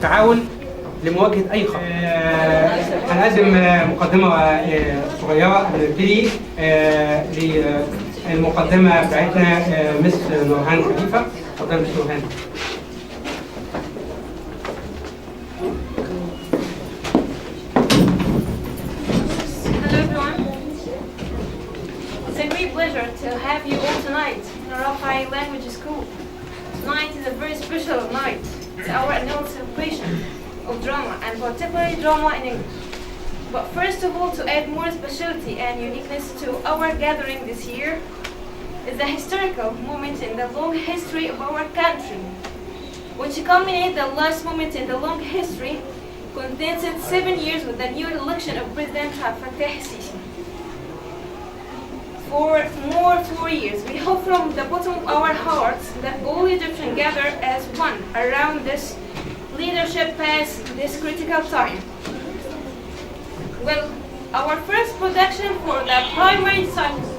تعاون لمواجهة أي خطر. هنقدم مقدمة صغيرة قبل ما نبتدي. للمقدمة بتاعتنا مس نورهان خليفة. اتفضل مس نورهان. It's a great pleasure to have you all tonight in the Rafai Language School. Tonight is a very special night. It's our annual celebration of drama, and particularly drama in English. But first of all, to add more specialty and uniqueness to our gathering this year, is a historical moment in the long history of our country, which culminates the last moment in the long history, condensed 7 years with the new election of President Fattah Sisi. For more 4 years, we hope from the bottom of our hearts that all Egyptians gather as one around this leadership past this critical time. Well, our first production for the primary cycle,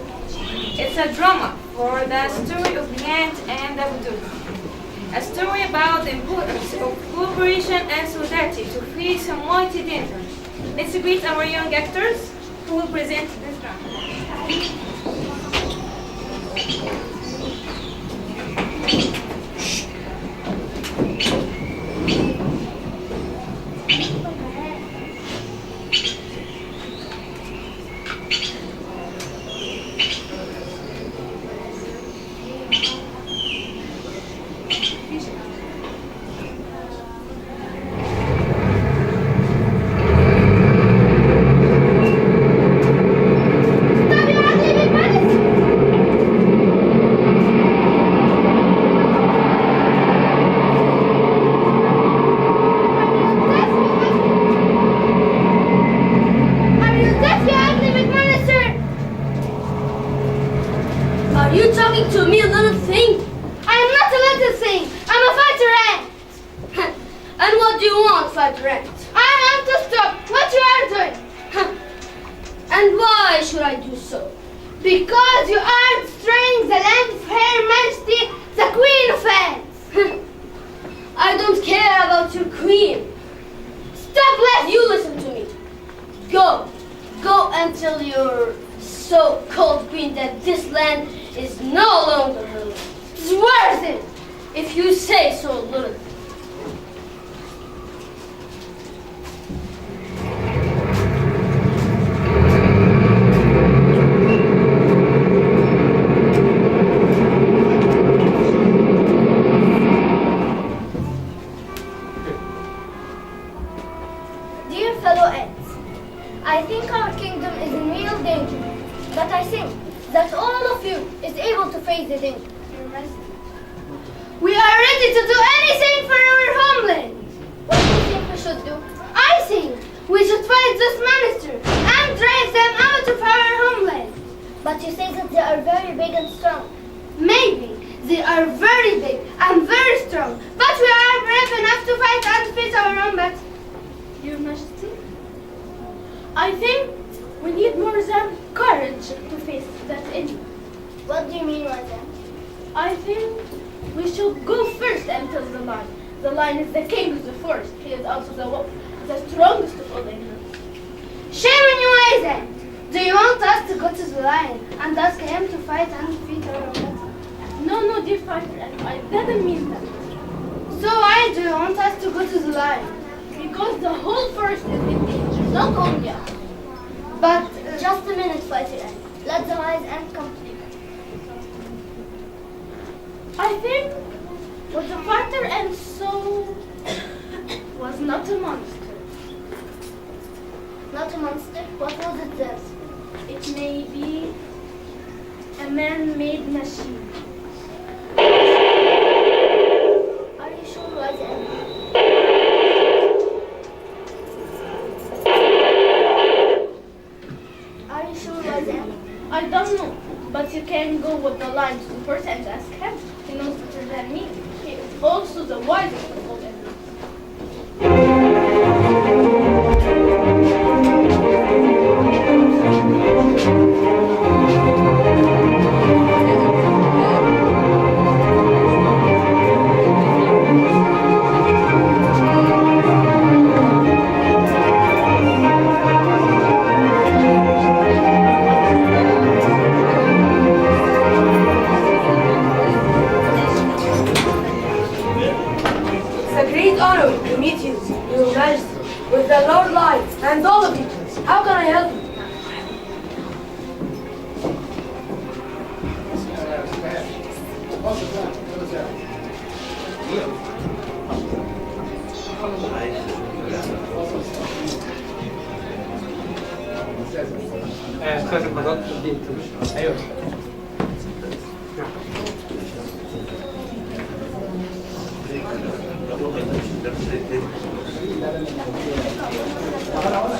it's a drama for the story of the ant and the bulldozer. A story about the importance of cooperation and solidarity to face a mighty danger. Let's greet our young actors who will present this drama. محاضرات الدين. ايوه.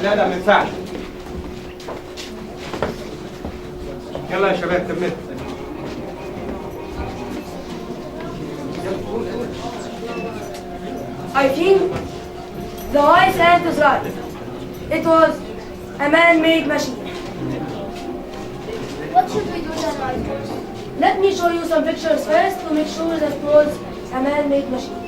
لا ما ينفعش. يلا يا شباب كملوا. I think the wise ant is right. It was a man-made machine. What should we do then, my course? Let me show you some pictures first to make sure that it was a man-made machine.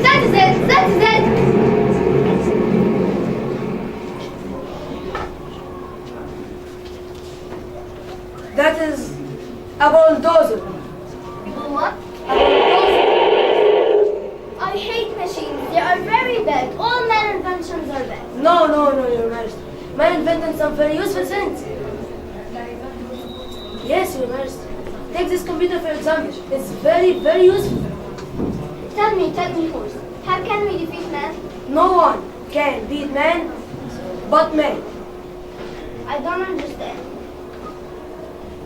That is it! That is it! That is a bulldozer. What? A bulldozer. I hate machines. They are very bad. All man inventions are bad. No, Your Majesty. Man invented some very useful things. Yes, Your Majesty. Take this computer for example. It's very, very useful. Tell me, horse. How can we defeat man? No one can beat man but man. I don't understand.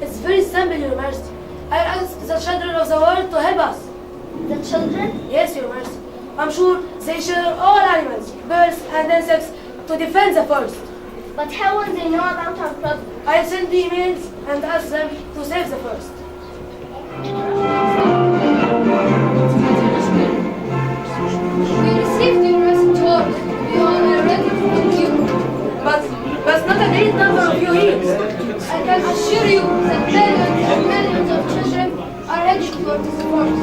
It's very simple, Your Majesty. I asked the children of the world to help us. The children? Yes, Your Majesty. I'm sure they share all animals, birds, and insects to defend the forest. But how will they know about our problem? I'll send the emails and ask them to save the forest. We received your message orders. We are ready to meet you. But not a great number of you here. I can assure you that millions and millions of children are ready to go to the forest.